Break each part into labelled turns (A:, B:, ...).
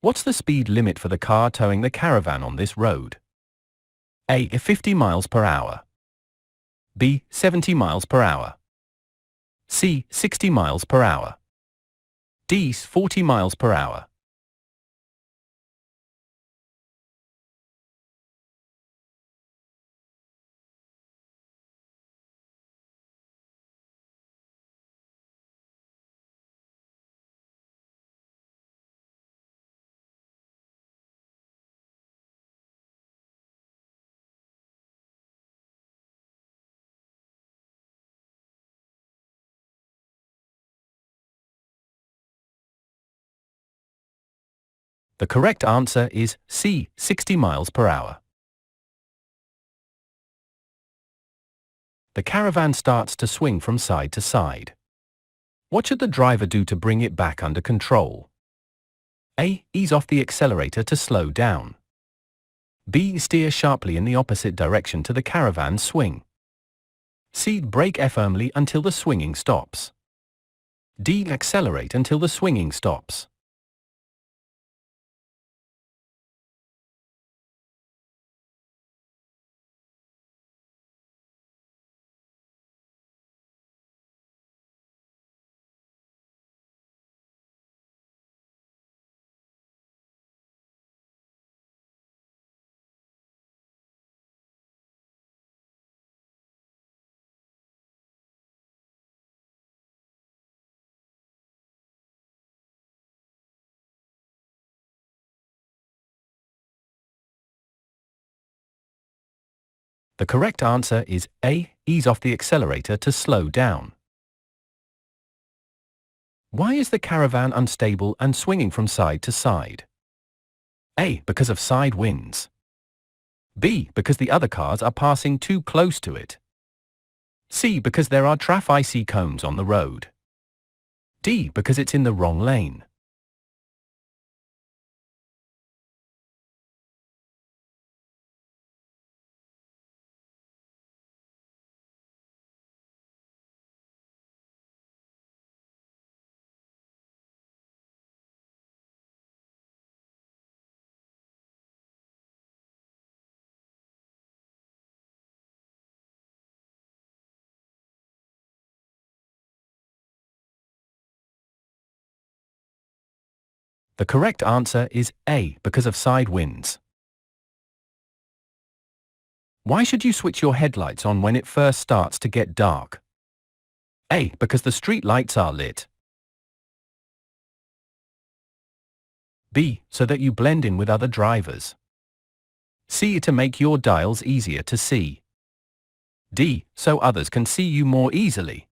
A: What's the speed limit for the car towing the caravan on this road? A. 50 miles per hour. B. 70 miles per hour. C. 60 miles per hour. D. 40 miles per hour. The correct answer is C. 60 miles per hour. The caravan starts to swing from side to side. What should the driver do to bring it back under control? A. Ease off the accelerator to slow down. B. Steer sharply in the opposite direction to the caravan's swing. C. Brake firmly until the swinging stops. D. Accelerate until the swinging stops. The correct answer is A. Ease off the accelerator to slow down. Why is the caravan unstable and swinging from side to side? A. Because of side winds. B. Because the other cars are passing too close to it. C. Because there are traffic cones on the road. D. Because it's in the wrong lane. The correct answer is A. Because of side winds. Why should you switch your headlights on when it first starts to get dark? A. Because the street lights are lit. B. So that you blend in with other drivers. C. To make your dials easier to see. D. So others can see you more easily.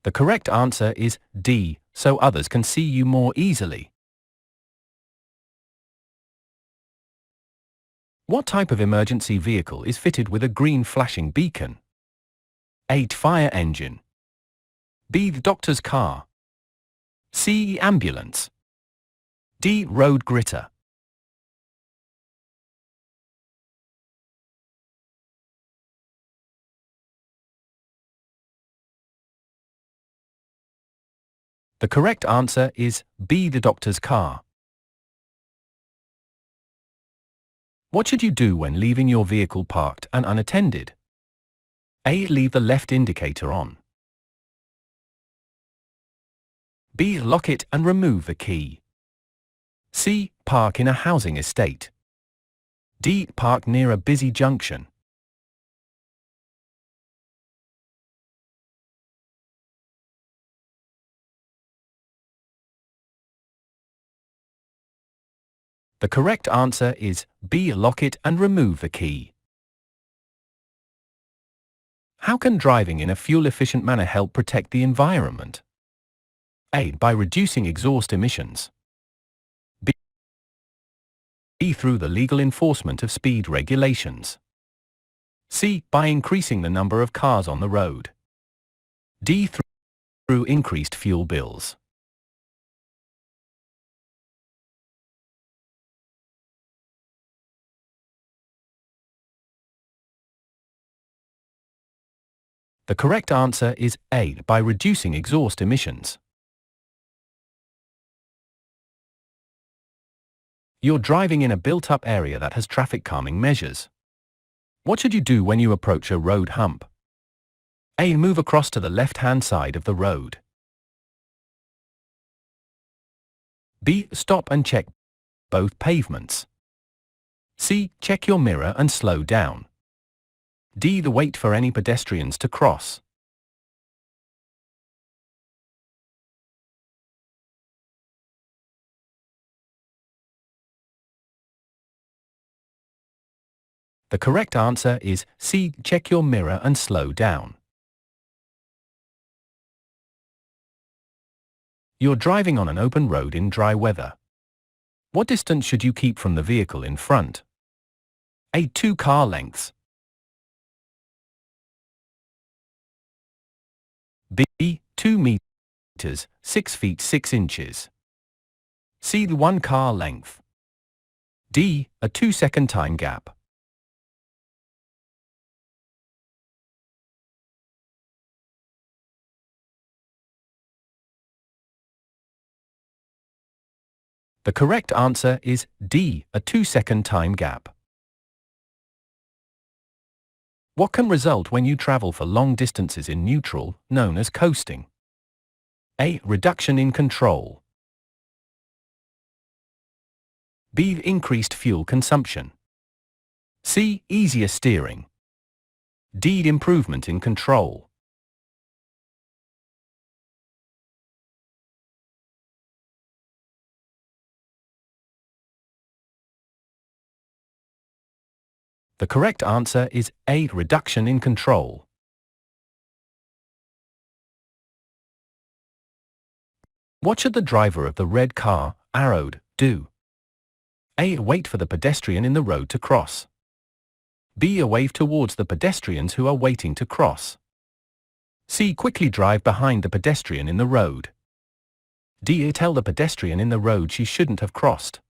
A: The correct answer is D. So others can see you more easily. What type of emergency vehicle is fitted with a green flashing beacon? A. Fire engine. B. The doctor's car. C. Ambulance. D. Road gritter. The correct answer is B. The doctor's car. What should you do when leaving your vehicle parked and unattended? A. Leave the left indicator on. B. Lock it and remove the key. C. Park in a housing estate. D. Park near a busy junction. The correct answer is B. Lock it and remove the key. How can driving in a fuel-efficient manner help protect the environment? A. By reducing exhaust emissions. B. Through the legal enforcement of speed regulations. C. By increasing the number of cars on the road. D. Through increased fuel bills. The correct answer is A, by reducing exhaust emissions. You're driving in a built-up area that has traffic calming measures. What should you do when you approach a road hump? A. Move across to the left-hand side of the road. B. Stop and check both pavements. C. Check your mirror and slow down. D. Wait for any pedestrians to cross. The correct answer is C. Check your mirror and slow down. You're driving on an open road in dry weather. What distance should you keep from the vehicle in front? A. 2 car lengths. B. 2 meters, 6 feet 6 inches. C. 1 car length. D. A 2-second time gap. The correct answer is D. A 2-second time gap. What can result when you travel for long distances in neutral, known as coasting? A. Reduction in control. B. Increased fuel consumption. C. Easier steering. D. Improvement in control. The correct answer is A. Reduction in control. What should the driver of the red car, arrowed, do? A. Wait for the pedestrian in the road to cross. B. Wave towards the pedestrians who are waiting to cross. C. Quickly drive behind the pedestrian in the road. D. Tell the pedestrian in the road she shouldn't have crossed.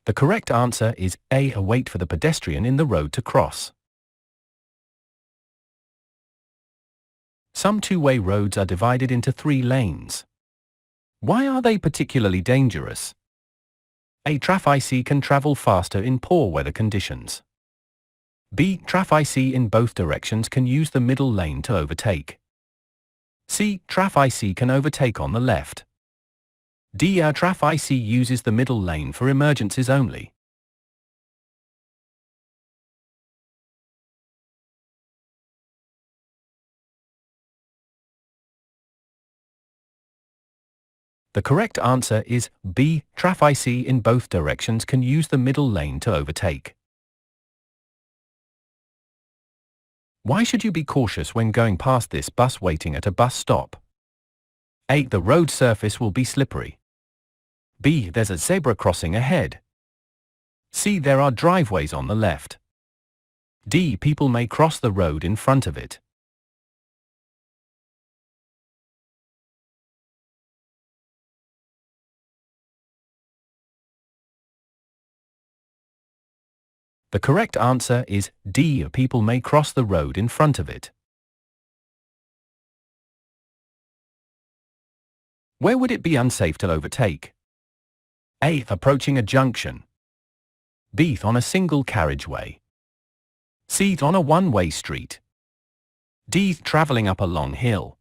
A: The correct answer is A. Wait for the pedestrian in the road to cross. Some two-way roads are divided into 3 lanes. Why are they particularly dangerous? A. Traffic can travel faster in poor weather conditions. B. Traffic in both directions can use the middle lane to overtake. C. Traffic can overtake on the left. D. Traffic uses the middle lane for emergencies only. The correct answer is B. Traffic in both directions can use the middle lane to overtake. Why should you be cautious when going past this bus waiting at a bus stop? A. The road surface will be slippery. B. There's a zebra crossing ahead. C. There are driveways on the left. D. People may cross the road in front of it. The correct answer is D. People may cross the road in front of it. Where would it be unsafe to overtake? A. Approaching a junction. B. On a single carriageway. C. On a one-way street. D. Traveling up a long hill.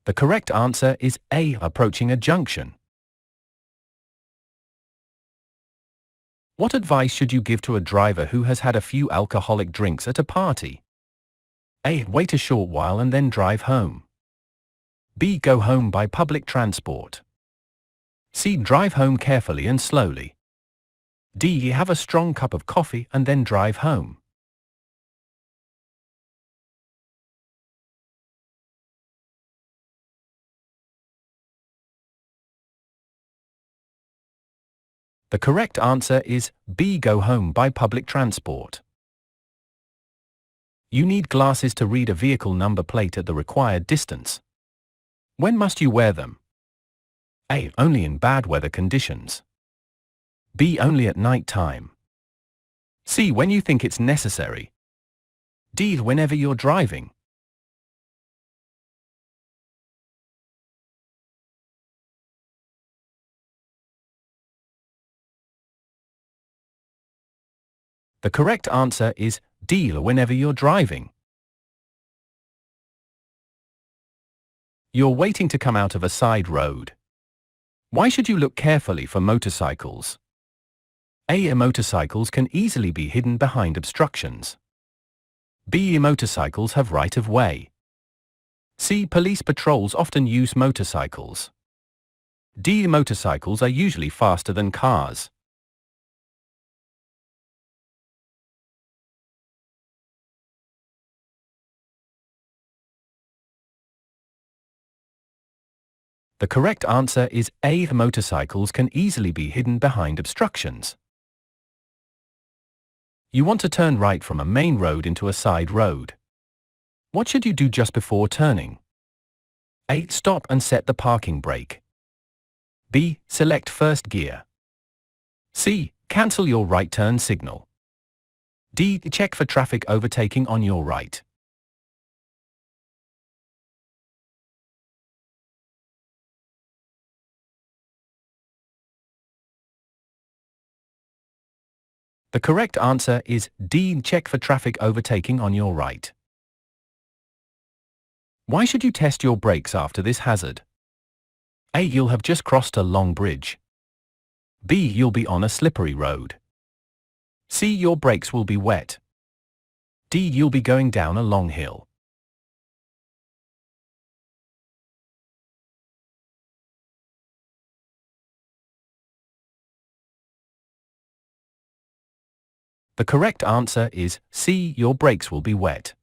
A: The correct answer is A. Approaching a junction. What advice should you give to a driver who has had a few alcoholic drinks at a party? A. Wait a short while and then drive home. B. Go home by public transport. C. Drive home carefully and slowly. D. Have a strong cup of coffee and then drive home. The correct answer is B. Go home by public transport. You need glasses to read a vehicle number plate at the required distance. When must you wear them? A. Only in bad weather conditions. B. Only at night time. C. When you think it's necessary. D. Whenever you're driving. The correct answer is D. Whenever you're driving. You're waiting to come out of a side road. Why should you look carefully for motorcycles? A. Motorcycles can easily be hidden behind obstructions. B. Motorcycles have right of way. C. Police patrols often use motorcycles. D. Motorcycles are usually faster than cars. The correct answer is A. Motorcycles can easily be hidden behind obstructions. You want to turn right from a main road into a side road. What should you do just before turning? A. Stop and set the parking brake. B. Select first gear. C. Cancel your right turn signal. D. Check for traffic overtaking on your right. The correct answer is D. Check for traffic overtaking on your right. Why should you test your brakes after this hazard? A. You'll have just crossed a long bridge. B. You'll be on a slippery road. C. Your brakes will be wet. D. You'll be going down a long hill. The correct answer is C. Your brakes will be wet.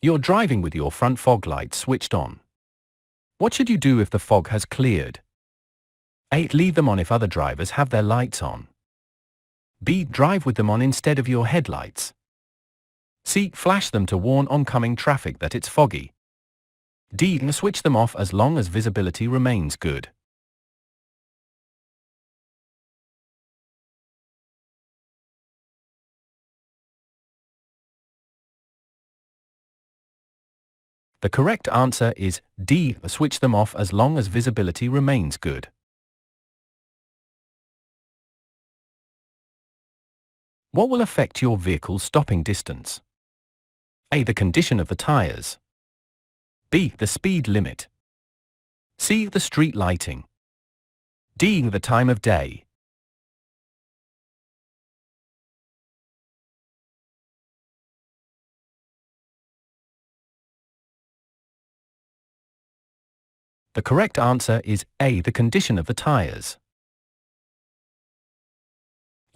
A: You're driving with your front fog lights switched on. What should you do if the fog has cleared? A. Leave them on if other drivers have their lights on. B. Drive with them on instead of your headlights. C. Flash them to warn oncoming traffic that it's foggy. D. Switch them off as long as visibility remains good. The correct answer is D. Switch them off as long as visibility remains good. What will affect your vehicle's stopping distance? A. The condition of the tires. B. The speed limit. C. The street lighting. D. The time of day. The correct answer is A. The condition of the tires.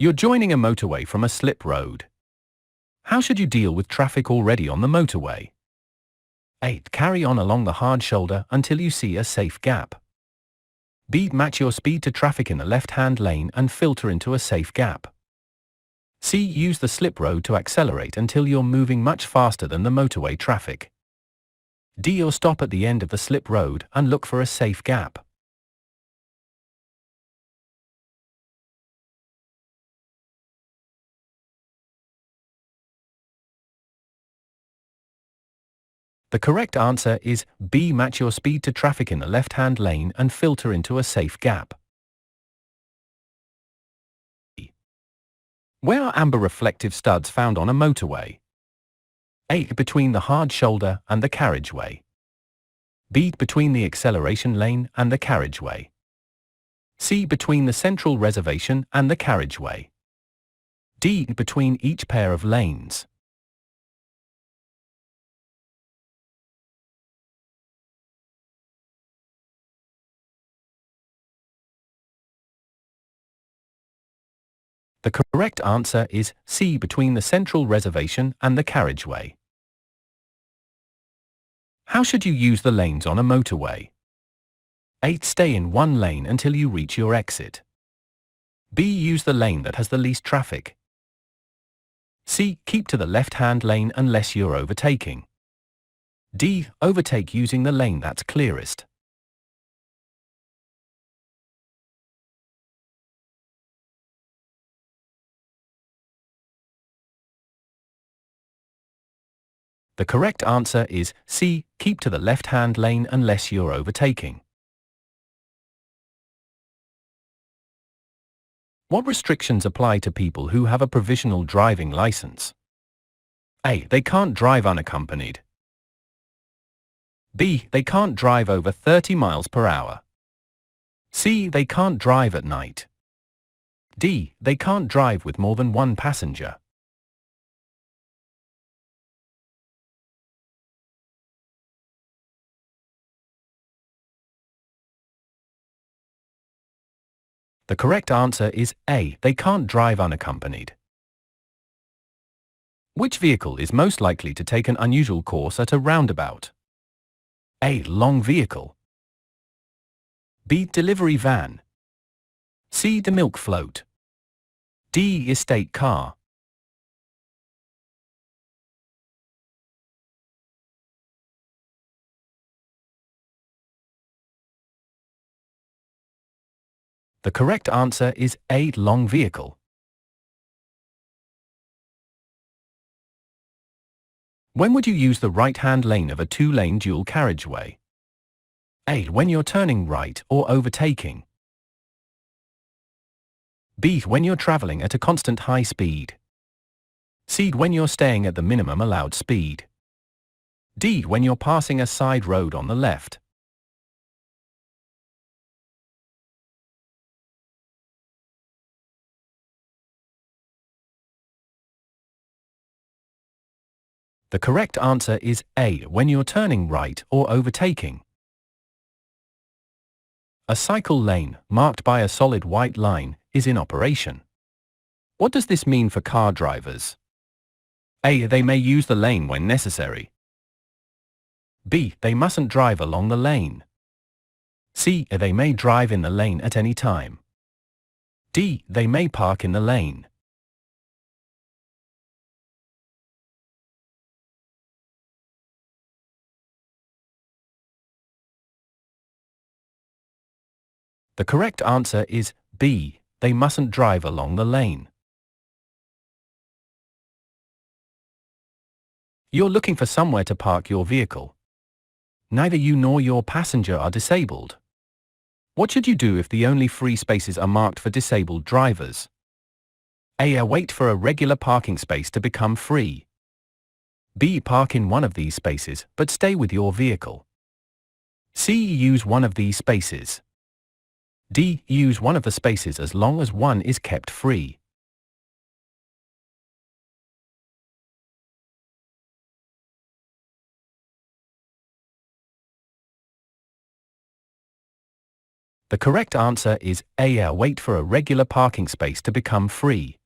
A: You're joining a motorway from a slip road. How should you deal with traffic already on the motorway? A. Carry on along the hard shoulder until you see a safe gap. B. Match your speed to traffic in the left-hand lane and filter into a safe gap. C. Use the slip road to accelerate until you're moving much faster than the motorway traffic. D. Or stop at the end of the slip road and look for a safe gap. The correct answer is B. Match your speed to traffic in the left-hand lane and filter into a safe gap. Where are amber reflective studs found on a motorway? A. Between the hard shoulder and the carriageway. B. Between the acceleration lane and the carriageway. C. Between the central reservation and the carriageway. D. Between each pair of lanes. The correct answer is C. Between the central reservation and the carriageway. How should you use the lanes on a motorway? A. Stay in one lane until you reach your exit. B. Use the lane that has the least traffic. C. Keep to the left-hand lane unless you're overtaking. D. Overtake using the lane that's clearest. The correct answer is C. Keep to the left-hand lane unless you're overtaking. What restrictions apply to people who have a provisional driving license? A. They can't drive unaccompanied. B. They can't drive over 30 miles per hour. C. They can't drive at night. D. They can't drive with more than one passenger. The correct answer is A. They can't drive unaccompanied. Which vehicle is most likely to take an unusual course at a roundabout? A. Long vehicle. B. Delivery van. C. The milk float. D. Estate car. The correct answer is A. Long vehicle. When would you use the right-hand lane of a two-lane dual carriageway? A. When you're turning right or overtaking. B. When you're traveling at a constant high speed. C. When you're staying at the minimum allowed speed. D. When you're passing a side road on the left. The correct answer is A. When you're turning right or overtaking. A cycle lane, marked by a solid white line, is in operation. What does this mean for car drivers? A. They may use the lane when necessary. B. They mustn't drive along the lane. C. They may drive in the lane at any time. D. They may park in the lane. The correct answer is B. They mustn't drive along the lane. You're looking for somewhere to park your vehicle. Neither you nor your passenger are disabled. What should you do if the only free spaces are marked for disabled drivers? A. Wait for a regular parking space to become free. B. Park in one of these spaces, but stay with your vehicle. C. Use one of these spaces. D. Use one of the spaces as long as one is kept free. The correct answer is A. Wait for a regular parking space to become free.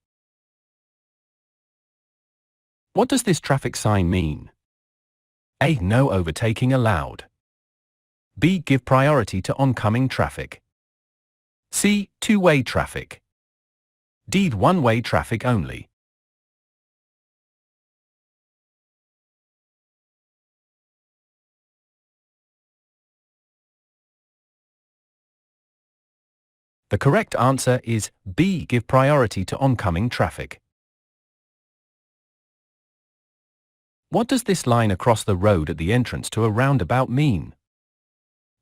A: What does this traffic sign mean? A. No overtaking allowed. B. Give priority to oncoming traffic. C. Two-way traffic. D. One-way traffic only. The correct answer is B. Give priority to oncoming traffic. What does this line across the road at the entrance to a roundabout mean?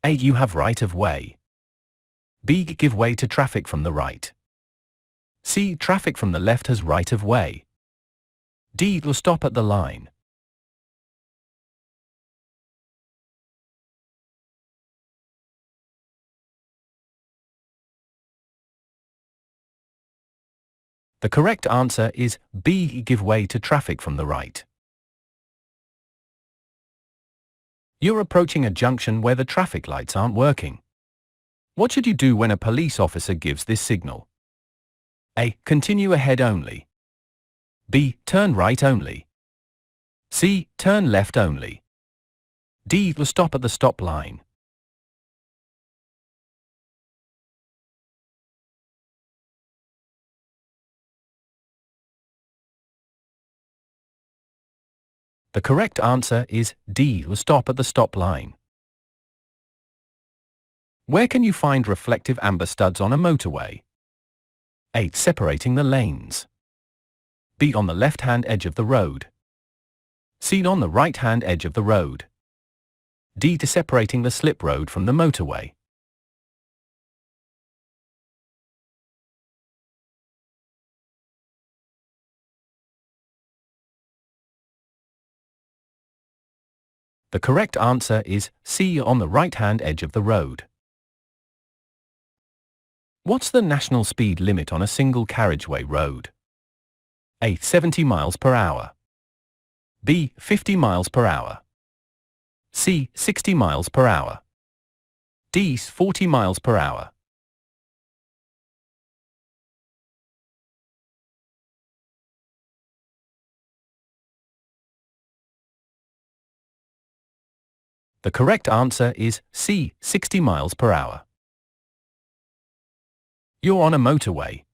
A: A. You have right of way. B. Give way to traffic from the right. C. Traffic from the left has right of way. D. Will stop at the line. The correct answer is B. Give way to traffic from the right. You're approaching a junction where the traffic lights aren't working. What should you do when a police officer gives this signal? A. Continue ahead only. B. Turn right only. C. Turn left only. D. Will stop at the stop line. The correct answer is D. Stop at the stop line. Where can you find reflective amber studs on a motorway? A. Separating the lanes. B. On the left-hand edge of the road. C. On the right-hand edge of the road. D. Separating the slip road from the motorway. The correct answer is C. On the right-hand edge of the road. What's the national speed limit on a single carriageway road? A. 70 miles per hour. B. 50 miles per hour. C. 60 miles per hour. D. 40 miles per hour. The correct answer is C. 60 miles per hour. You're on a motorway.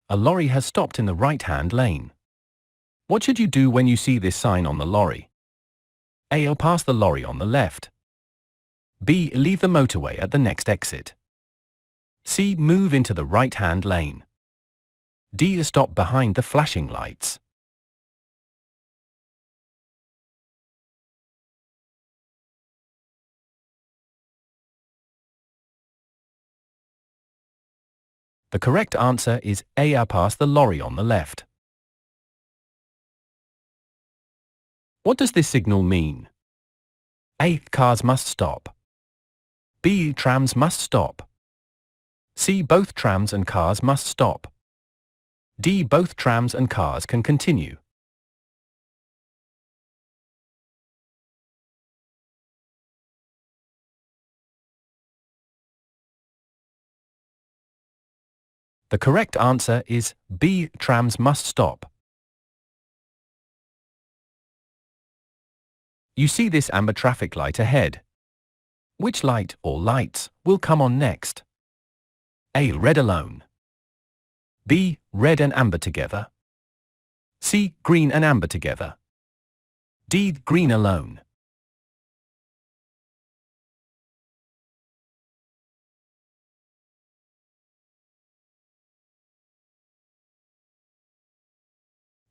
A: A lorry has stopped in the right-hand lane. What should you do when you see this sign on the lorry? A. Pass the lorry on the left. B. Leave the motorway at the next exit. C. Move into the right-hand lane. D. Stop behind the flashing lights. The correct answer is A. Pass the lorry on the left. What does this signal mean? A. Cars must stop. B. Trams must stop. C. Both trams and cars must stop. D. Both trams and cars can continue. The correct answer is B. Trams must stop. You see this amber traffic light ahead. Which light or lights will come on next? A. Red alone. B. Red and amber together. C. Green and amber together. D. Green alone.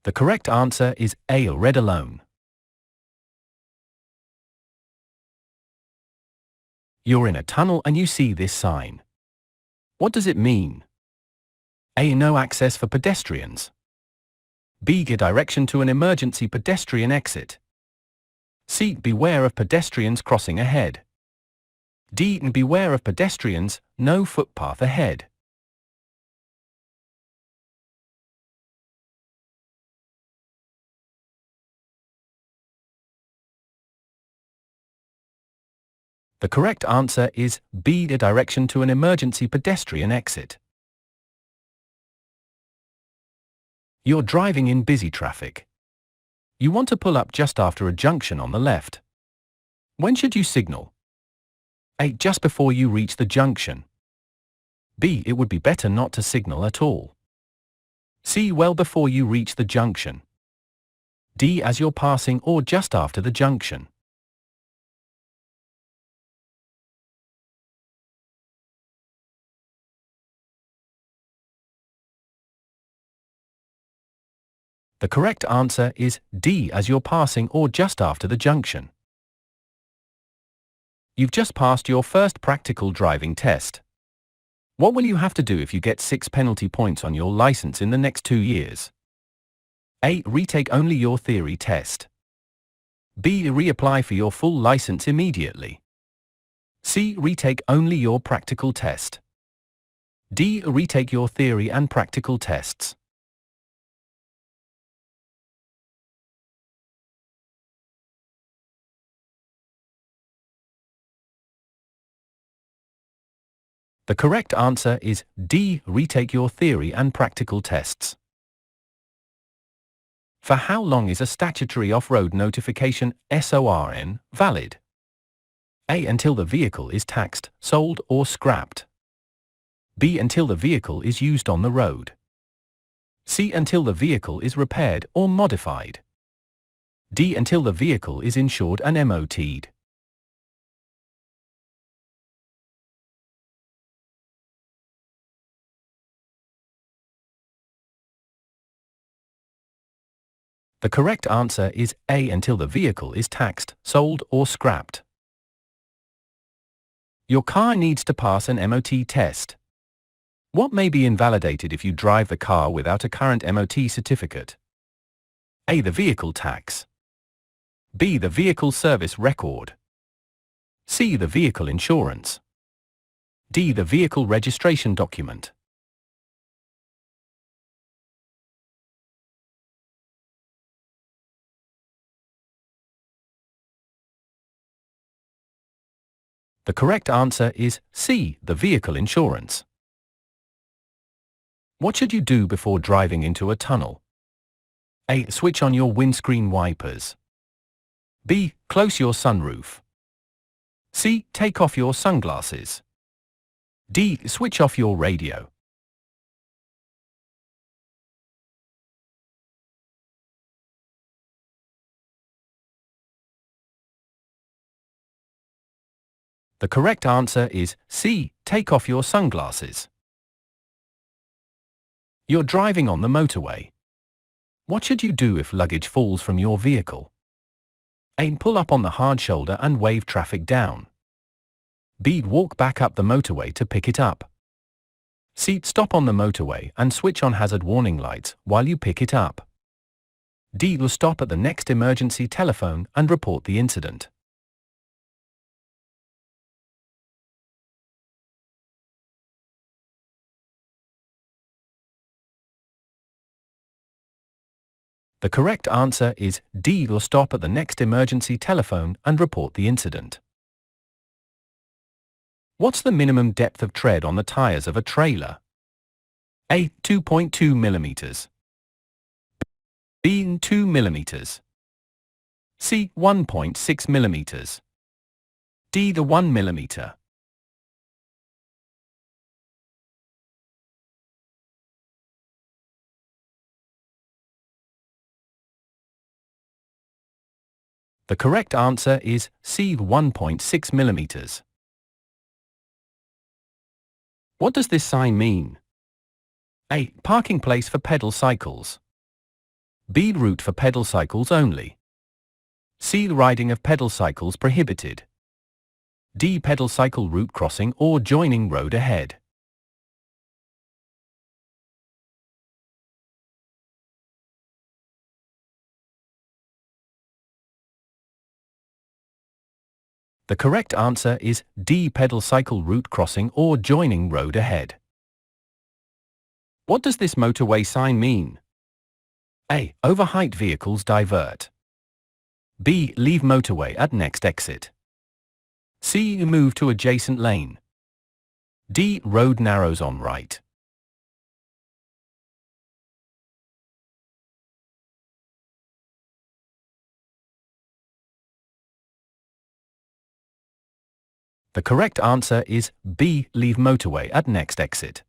A: The correct answer is A. Red alone. You're in a tunnel and you see this sign. What does it mean? A. No access for pedestrians. B. A direction to an emergency pedestrian exit. C. Beware of pedestrians crossing ahead. D. Beware of pedestrians, no footpath ahead. The correct answer is B. A direction to an emergency pedestrian exit. You're driving in busy traffic. You want to pull up just after a junction on the left. When should you signal? A. Just before you reach the junction. B. It would be better not to signal at all. C. Well before you reach the junction. D. As you're passing or just after the junction. The correct answer is D. As you're passing or just after the junction. You've just passed your first practical driving test. What will you have to do if you get 6 penalty points on your license in the next 2 years? A. Retake only your theory test. B. Reapply for your full license immediately. C. Retake only your practical test. D. Retake your theory and practical tests. The correct answer is D. Retake your theory and practical tests. For how long is a statutory off-road notification (SORN) valid? A. Until the vehicle is taxed, sold or scrapped. B. Until the vehicle is used on the road. C. Until the vehicle is repaired or modified. D. Until the vehicle is insured and MOT'd. The correct answer is A. Until the vehicle is taxed, sold, or scrapped. Your car needs to pass an MOT test. What may be invalidated if you drive the car without a current MOT certificate? A. The vehicle tax. B. The vehicle service record. C. The vehicle insurance. D. The vehicle registration document. The correct answer is C. The vehicle insurance. What should you do before driving into a tunnel? A. Switch on your windscreen wipers. B. Close your sunroof. C. Take off your sunglasses. D. Switch off your radio. The correct answer is C. Take off your sunglasses. You're driving on the motorway. What should you do if luggage falls from your vehicle? A. Pull up on the hard shoulder and wave traffic down. B. Walk back up the motorway to pick it up. C. Stop on the motorway and switch on hazard warning lights while you pick it up. D. Will stop at the next emergency telephone and report the incident. The correct answer is D. Will stop at the next emergency telephone and report the incident. What's the minimum depth of tread on the tires of a trailer? A. 2.2 millimeters. B. 2 millimeters. C. 1.6 millimeters. D. The 1 millimeter. The correct answer is C. 1.6 millimeters. What does this sign mean? A. Parking place for pedal cycles. B. Route for pedal cycles only. C. Riding of pedal cycles prohibited. D. Pedal cycle route crossing or joining road ahead. The correct answer is D. Pedal cycle route crossing or joining road ahead. What does this motorway sign mean? A. Overheight vehicles divert. B. Leave motorway at next exit. C. Move to adjacent lane. D. Road narrows on right. The correct answer is B. Leave motorway at next exit.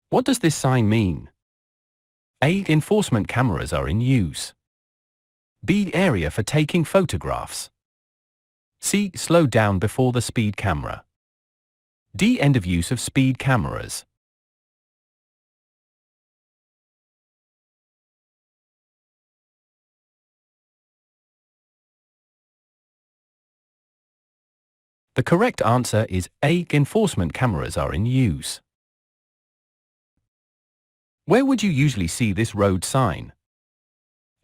A: What does this sign mean? A. Enforcement cameras are in use. B. Area for taking photographs. C. Slow down before the speed camera. D. End of use of speed cameras. The correct answer is A. Enforcement cameras are in use. Where would you usually see this road sign?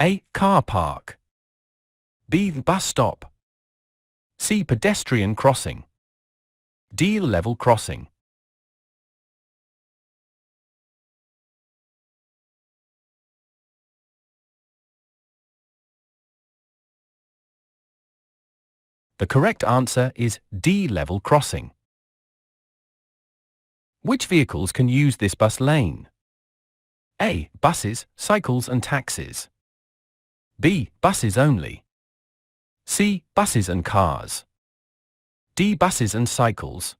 A: A. Car park. B. Bus stop. C. Pedestrian crossing. D. Level crossing. The correct answer is D. Level crossing. Which vehicles can use this bus lane? A. Buses, cycles and taxis. B. Buses only. C. Buses and cars. D. Buses and cycles.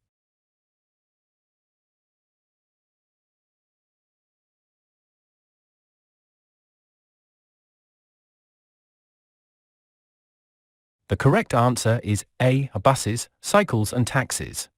A: The correct answer is A. Buses, cycles and taxis.